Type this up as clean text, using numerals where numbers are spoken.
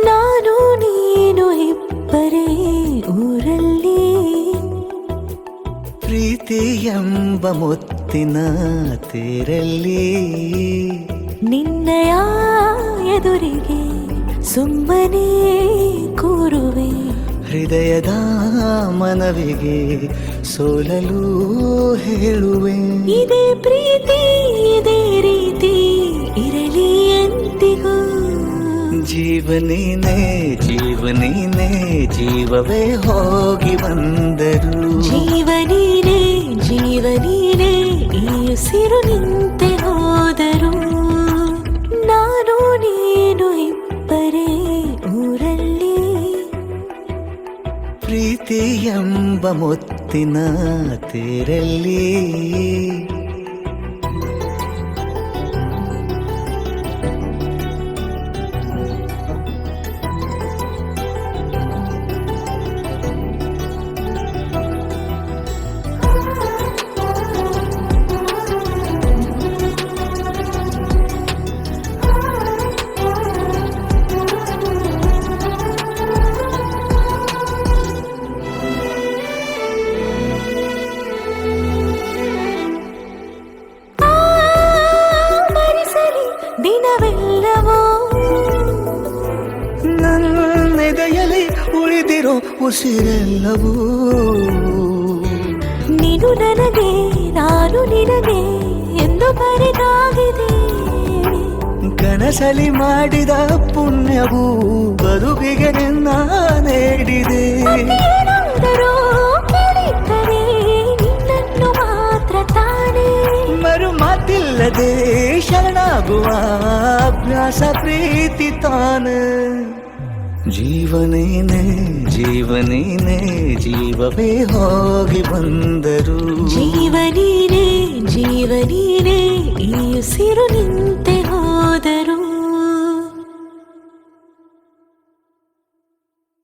ನಾನು ನೀನು ಇಬ್ಬರೇ ಊರಲ್ಲಿ, ಪ್ರೀತಿ ಎಂಬ ಮುತ್ತಿನ ತೇರಲ್ಲಿ, ನಿನ್ನಯ ಎದುರಿಗೆ ಸುಮ್ಮನೆ ಕೂರುವೆ. ಹೃದಯದ ಮನವಿಗೆ ಸೋಲಲು ಹೇಳುವೆ. ಇದೇ ಪ್ರೀತಿ ಇದೇ ರೀತಿ ಇರಲಿ ಎಂದಿಗೂ. ಜೀವನೇನೆ ಜೀವನೇನೆ ಜೀವವೇ ಹೋಗಿ ಬಂದರು. ಜೀವನೀನೇ ಜೀವನೀನೇ ಈ ಉಸಿರು ನಿಂತೆ ಹೋದರು. ನಾನು ನೀನು ಇಬ್ಬರೇ ಊರಲ್ಲಿ, ಪ್ರೀತಿ ಎಂಬ ಮುತ್ತಿನ ತೇರಲ್ಲಿ. ದಿನವೆಲ್ಲವೋ ನನ್ನೆದೆಯಲ್ಲಿ ಉಳಿದಿರೋ ಉಸಿರೆಲ್ಲವೂ ನೀನು ನನಗೆ ನಾನು ನಿನಗೆ ಎಂದು ಬರೆದಾಗಿದೆ. ಕನಸಲಿ ಮಾಡಿದ ಪುಣ್ಯವು ಬದುಕಿಗೆ ನಿನ್ನ ನೀಡಿದೆ. ಏನಾದರೂ ಕೇಳಿದ್ದರೆ ನಿನ್ನನ್ನು ಮಾತ್ರ ತಾನೇ. ಮರು ಮಾತಿಲ್ಲದೆ ಶರಣಾಗುವ ಅಭ್ಯಾಸ ಪ್ರೀತಿ ತಾನೆ. ಜೀವನೇನೆ ಜೀವನೇನೆ ಜೀವವೇ ಹೋಗಿ ಬಂದರು. ಜೀವನೀನೇ ಜೀವನೀನೇ ಈ ಉಸಿರು ನಿಂತೆ